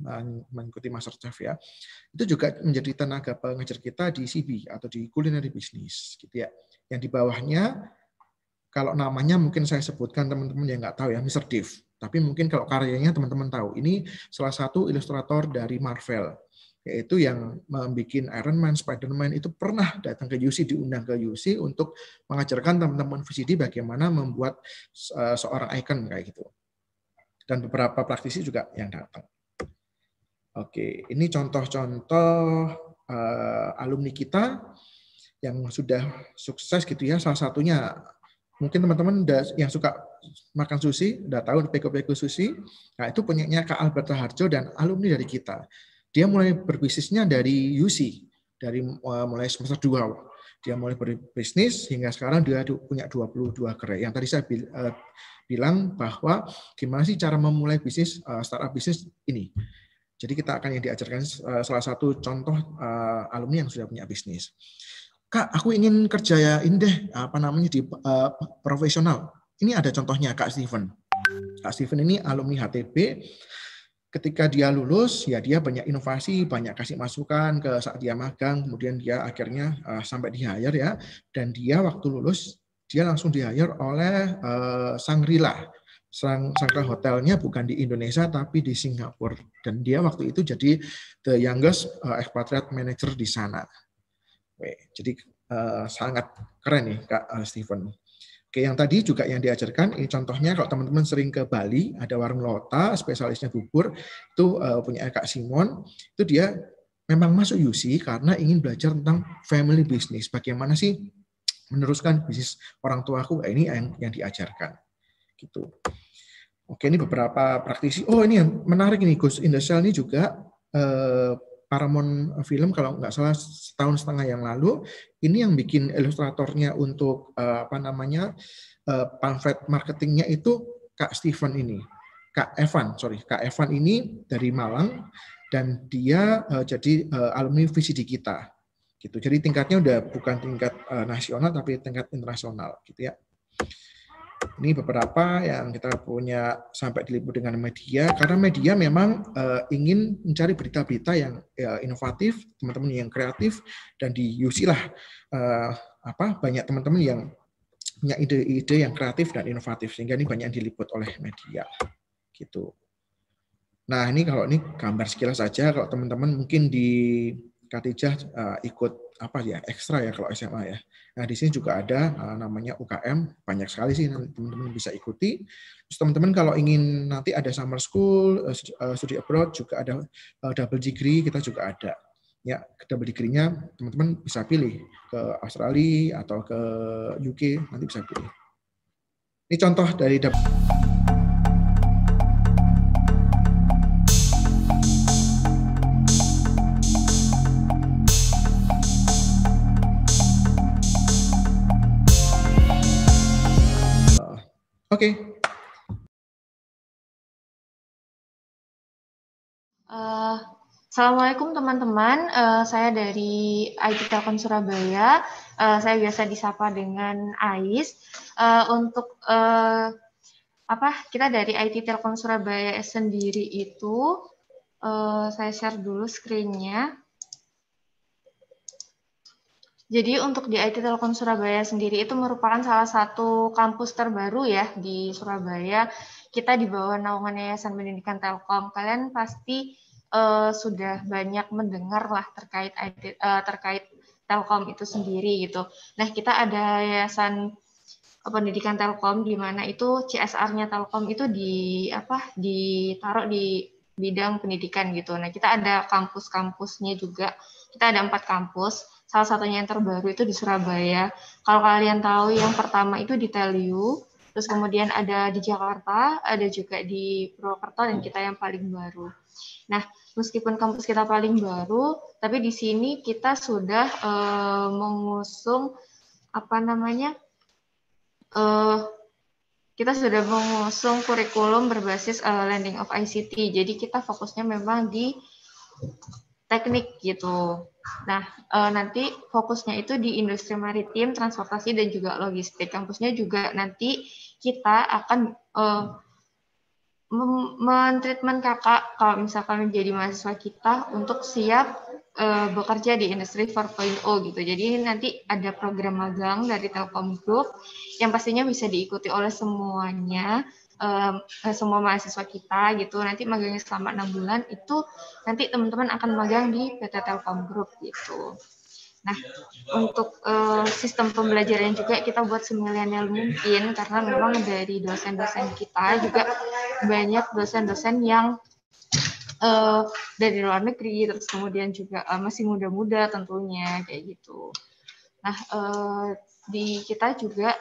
S4: mengikuti Master Chef ya. Itu juga menjadi tenaga pengajar kita di CB atau di Culinary Business gitu ya. Yang di bawahnya kalau namanya mungkin saya sebutkan teman-teman yang nggak tahu ya, Mr. Div. Tapi mungkin kalau karyanya teman-teman tahu, ini salah satu ilustrator dari Marvel, yaitu yang membuat Iron Man, Spider-Man itu pernah datang ke UC, diundang ke UC untuk mengajarkan teman-teman VCD bagaimana membuat seorang icon kayak gitu. Dan beberapa praktisi juga yang datang. Oke, ini contoh-contoh alumni kita yang sudah sukses gitu ya. Salah satunya mungkin teman-teman yang suka makan sushi, udah tahu Peko-Peko Sushi. Nah, itu punyanya Kak Albert Raharjo dan alumni dari kita. Dia mulai berbisnisnya dari UC, dari mulai semester 2. Dia mulai berbisnis hingga sekarang dia punya 22 gerai. Yang tadi saya bilang bahwa gimana sih cara memulai bisnis, startup bisnis ini. Jadi kita akan yang diajarkan salah satu contoh alumni yang sudah punya bisnis. Kak, aku ingin kerja ya ini deh, di profesional. Ini ada contohnya Kak Steven. Kak Steven ini alumni HTB. Ketika dia lulus, ya dia banyak inovasi, banyak kasih masukan ke saat dia magang, kemudian dia akhirnya sampai di hire ya. Dan dia waktu lulus, dia langsung di hire oleh Shangri-La. Shangri-La hotelnya bukan di Indonesia tapi di Singapura. Dan dia waktu itu jadi the youngest expatriate manager di sana. Jadi sangat keren nih Kak Steven. Oke, yang tadi juga yang diajarkan, ini contohnya kalau teman-teman sering ke Bali, ada warung Lota, spesialisnya bubur, itu punya Kak Simon, itu dia memang masuk UC karena ingin belajar tentang family business. Bagaimana sih meneruskan bisnis orang tuaku, ini yang diajarkan. Gitu. Oke, ini beberapa praktisi. Oh, ini yang menarik ini, Ghost in the Shell ini juga Paramount Film kalau nggak salah setahun setengah yang lalu, ini yang bikin ilustratornya untuk pamflet marketingnya itu Kak Steven ini, Kak Evan ini dari Malang dan dia jadi alumni VCD kita, gitu. Jadi tingkatnya udah bukan tingkat nasional tapi tingkat internasional, gitu ya. Ini beberapa yang kita punya sampai diliput dengan media, karena media memang ingin mencari berita-berita yang inovatif, teman-teman yang kreatif, dan di UC lah banyak teman-teman yang punya ide-ide yang kreatif dan inovatif, sehingga ini banyak yang diliput oleh media. Gitu. Nah, ini kalau ini gambar sekilas saja, kalau teman-teman mungkin di Katijah ikut ekstra ya kalau SMA ya. Nah, di sini juga ada namanya UKM, banyak sekali sih teman-teman bisa ikuti. Terus teman-teman kalau ingin nanti ada summer school, studi abroad juga ada double degree, kita juga ada. Ya, double degree-nya teman-teman bisa pilih ke Australia atau ke UK, nanti bisa pilih. Ini contoh dari Oke.
S5: Assalamualaikum teman-teman, saya dari IT Telkom Surabaya, saya biasa disapa dengan Ais. Kita dari IT Telkom Surabaya sendiri itu, saya share dulu screen-nya. Jadi untuk di IT Telkom Surabaya sendiri itu merupakan salah satu kampus terbaru ya di Surabaya. Kita di bawah naungan Yayasan Pendidikan Telkom. Kalian pasti sudah banyak mendengar lah terkait Telkom itu sendiri gitu. Nah, kita ada Yayasan Pendidikan Telkom di mana itu CSR-nya Telkom itu ditaruh di bidang pendidikan gitu. Nah, kita ada kampus-kampusnya juga. Kita ada 4 kampus. Salah satunya yang terbaru itu di Surabaya. Kalau kalian tahu yang pertama itu di Teliu, terus kemudian ada di Jakarta, ada juga di Purwokerto, dan kita yang paling baru. Nah, meskipun kampus kita paling baru, tapi di sini kita sudah mengusung kurikulum berbasis landing of ICT. Jadi kita fokusnya memang di teknik gitu. Nah, nanti fokusnya itu di industri maritim, transportasi, dan juga logistik. Kampusnya juga nanti kita akan men-treatment kakak kalau misalkan menjadi mahasiswa kita untuk siap bekerja di industri 4.0 gitu. Jadi nanti ada program magang dari Telkom Group yang pastinya bisa diikuti oleh semuanya. semua mahasiswa kita gitu. Nanti magangnya selama 6 bulan itu nanti teman-teman akan magang di PT Telkom Group gitu. Nah, untuk sistem pembelajaran juga kita buat semilenial mungkin karena memang dari dosen-dosen kita juga banyak dosen-dosen yang dari luar negeri, terus kemudian juga masih muda-muda tentunya kayak gitu. Nah, di kita juga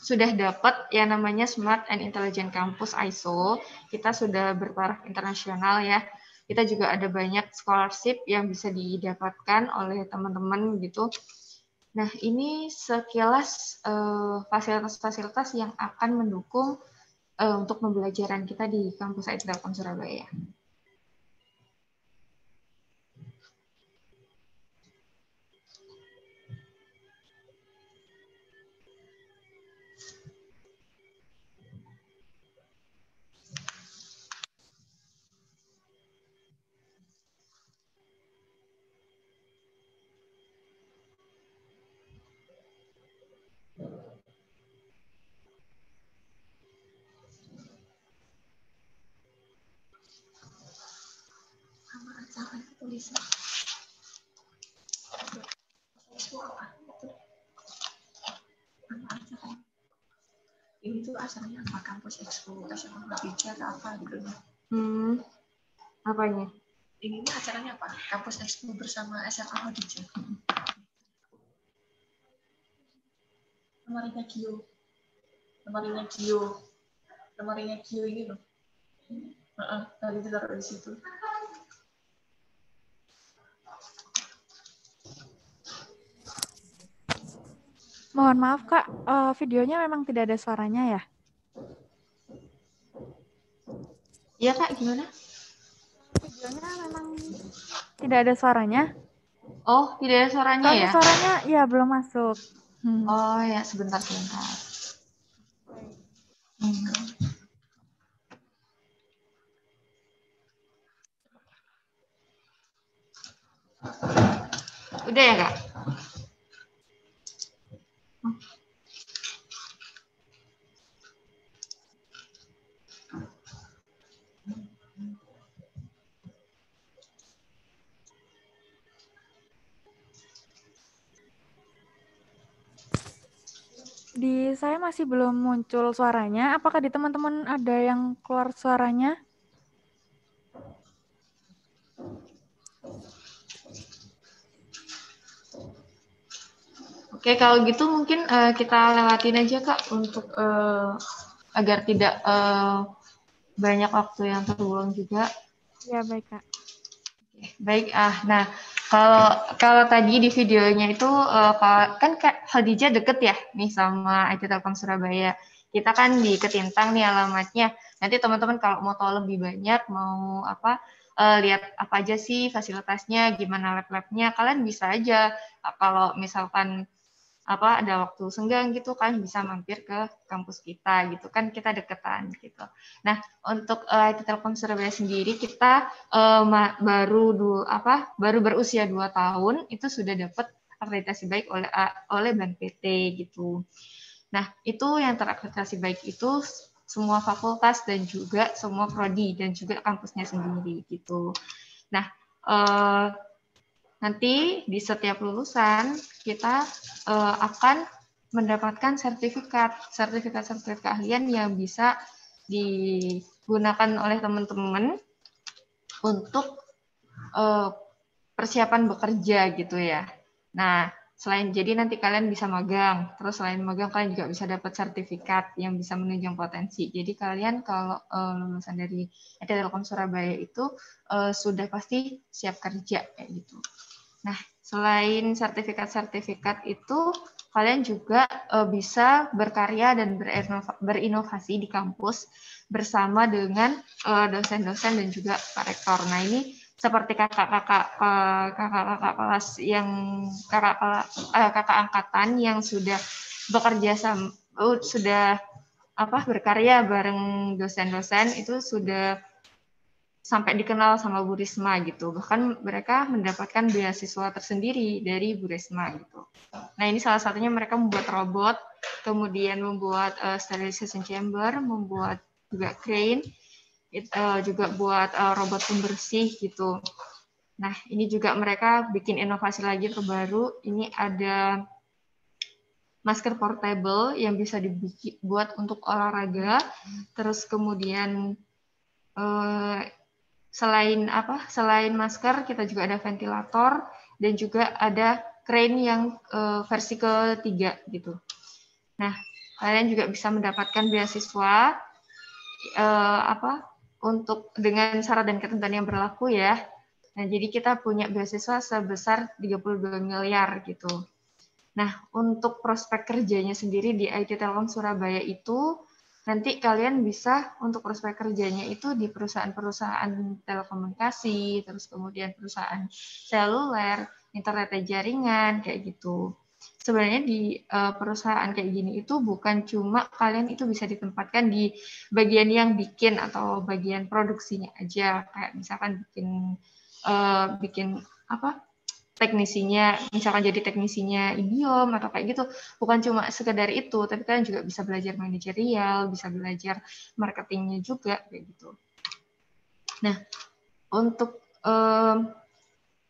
S5: sudah dapat yang namanya Smart and Intelligent Campus ISO. Kita sudah bertaraf internasional ya. Kita juga ada banyak scholarship yang bisa didapatkan oleh teman-teman gitu. Nah, ini sekilas fasilitas-fasilitas yang akan mendukung untuk pembelajaran kita di kampus IT Telkom Surabaya.
S3: Ini tuh asalnya apa, kampus expo, SMA Khadijah atau apa gitu?
S5: Apanya?
S3: Ini acaranya apa? Kampus expo bersama SMA Khadijah. Lemarinya Gio ini loh. Tadi ditaruh di situ.
S6: Mohon maaf Kak, videonya memang tidak ada suaranya ya?
S5: Iya Kak, gimana?
S6: Videonya memang tidak ada suaranya.
S5: Oh, tidak ada suaranya
S6: Soalnya
S5: ya?
S6: suaranya ya belum masuk.
S5: Oh ya, sebentar. Udah ya Kak?
S6: Di saya masih belum muncul suaranya. Apakah di teman-teman ada yang keluar suaranya?
S5: Oke, kalau gitu mungkin kita lewatin aja Kak untuk agar tidak banyak waktu yang terbuang juga.
S6: Ya baik Kak.
S5: Baik, nah kalau tadi di videonya itu kan Kak Khadijah deket ya nih sama IT Telkom Surabaya. Kita kan di Ketintang nih alamatnya. Nanti teman-teman kalau mau tahu lebih banyak, mau lihat apa aja sih fasilitasnya, gimana lab-labnya, kalian bisa aja kalau misalkan ada waktu senggang gitu kan bisa mampir ke kampus kita gitu kan, kita deketan gitu. Nah, untuk IT Telkom Surabaya sendiri kita baru berusia 2 tahun itu sudah dapat akreditasi baik oleh BNPT gitu. Nah, itu yang terakreditasi baik itu semua fakultas dan juga semua prodi dan juga kampusnya sendiri gitu. Nah, nanti di setiap lulusan kita akan mendapatkan sertifikat keahlian yang bisa digunakan oleh teman-teman untuk persiapan bekerja gitu ya. Nah, jadi nanti kalian bisa magang, terus selain magang kalian juga bisa dapat sertifikat yang bisa menunjang potensi. Jadi kalian kalau lulusan dari IT Telkom Surabaya itu sudah pasti siap kerja kayak gitu. Nah, selain sertifikat itu, kalian juga bisa berkarya dan berinovasi di kampus bersama dengan dosen-dosen dan juga Pak Rektor. Nah, ini seperti kakak-kakak kelas yang kakak angkatan yang sudah bekerja sudah berkarya bareng dosen-dosen itu sudah sampai dikenal sama Bu Risma gitu. Bahkan mereka mendapatkan beasiswa tersendiri dari Bu Risma gitu. Nah, ini salah satunya mereka membuat robot, kemudian membuat sterilization chamber, membuat juga crane, juga buat robot pembersih gitu. Nah, ini juga mereka bikin inovasi lagi terbaru. Ini ada masker portable yang bisa dibuat untuk olahraga. Terus kemudian selain masker, kita juga ada ventilator dan juga ada crane yang versi ketiga gitu. Nah, kalian juga bisa mendapatkan beasiswa untuk dengan syarat dan ketentuan yang berlaku ya. Nah, jadi kita punya beasiswa sebesar 32 miliar gitu. Nah, untuk prospek kerjanya sendiri di IT Telkom Surabaya itu, nanti kalian bisa untuk prospek kerjanya itu di perusahaan-perusahaan telekomunikasi, terus kemudian perusahaan seluler, internet jaringan, kayak gitu. Sebenarnya di perusahaan kayak gini itu bukan cuma kalian itu bisa ditempatkan di bagian yang bikin atau bagian produksinya aja, kayak misalkan bikin teknisinya, misalkan jadi teknisinya idiom atau kayak gitu, bukan cuma sekedar itu, tapi kalian juga bisa belajar manajerial, bisa belajar marketingnya juga kayak gitu. Nah, untuk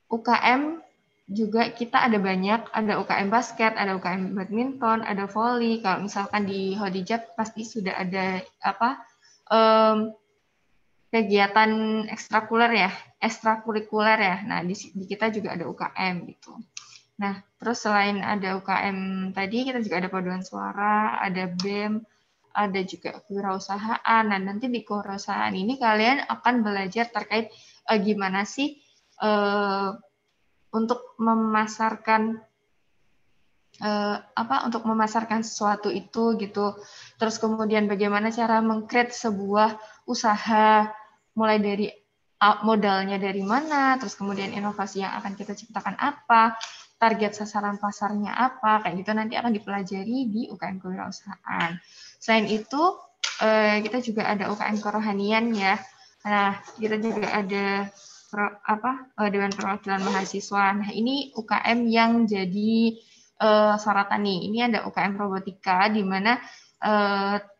S5: UKM juga kita ada banyak, ada UKM basket, ada UKM badminton, ada volley. Kalau misalkan di Hodijab pasti sudah ada kegiatan ekstrakurikuler ya. Nah, di kita juga ada UKM gitu. Nah, terus selain ada UKM tadi, kita juga ada paduan suara, ada BEM, ada juga kewirausahaan. Nah, nanti di kewirausahaan ini kalian akan belajar terkait gimana sih untuk memasarkan untuk memasarkan sesuatu itu gitu. Terus kemudian bagaimana cara meng-create sebuah usaha, mulai dari modalnya dari mana, terus kemudian inovasi yang akan kita ciptakan apa, target sasaran pasarnya apa, kayak gitu nanti akan dipelajari di UKM kewirausahaan. Selain itu, kita juga ada UKM kerohanian ya. Nah, kita juga ada Dewan Perwakilan Mahasiswa. Nah, ini UKM yang jadi sorotan nih. Ini ada UKM robotika di mana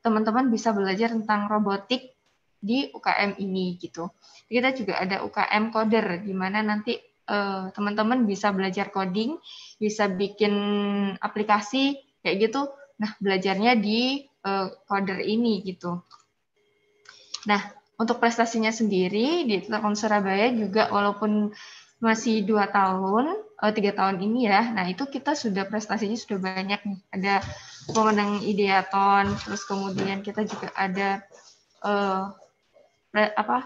S5: teman-teman bisa belajar tentang robotik di UKM ini gitu. Kita juga ada UKM coder di mana nanti teman-teman bisa belajar coding, bisa bikin aplikasi kayak gitu. Nah, belajarnya di coder ini gitu. Nah, untuk prestasinya sendiri di Telkom Surabaya juga walaupun masih 2 tahun, 3 tahun ini ya, nah itu kita sudah prestasinya sudah banyak nih. Ada pemenang Ideaton, terus kemudian kita juga ada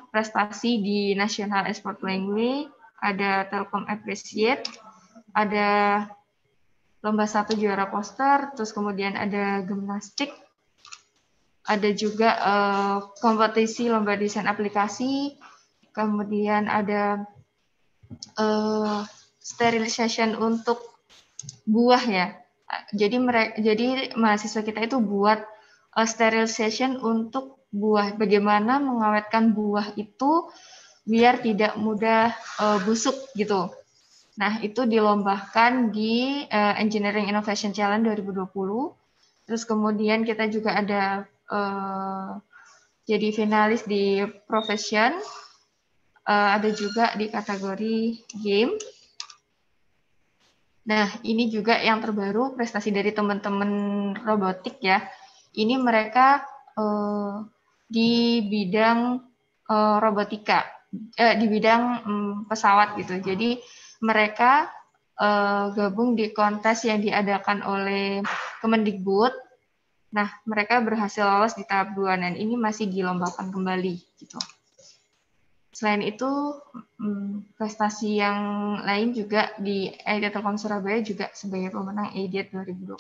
S5: prestasi di National Export Language, ada Telkom Appreciate, ada lomba 1 juara poster, terus kemudian ada gimnastik, ada juga kompetisi lomba desain aplikasi, kemudian ada sterilization untuk buah ya. Jadi mahasiswa kita itu buat sterilization untuk buah. Bagaimana mengawetkan buah itu biar tidak mudah busuk gitu. Nah, itu dilombakan di Engineering Innovation Challenge 2020. Terus kemudian kita juga ada jadi finalis di profession. Ada juga di kategori game. Nah, ini juga yang terbaru prestasi dari teman-teman robotik ya. Ini mereka di bidang robotika, di bidang pesawat gitu. Jadi mereka gabung di kontes yang diadakan oleh Kemendikbud. Nah, mereka berhasil lolos di tahap 2 dan ini masih dilombakan kembali gitu. Selain itu, prestasi yang lain juga di IT Telkom Surabaya juga sebagai pemenang EIDIAT 2020.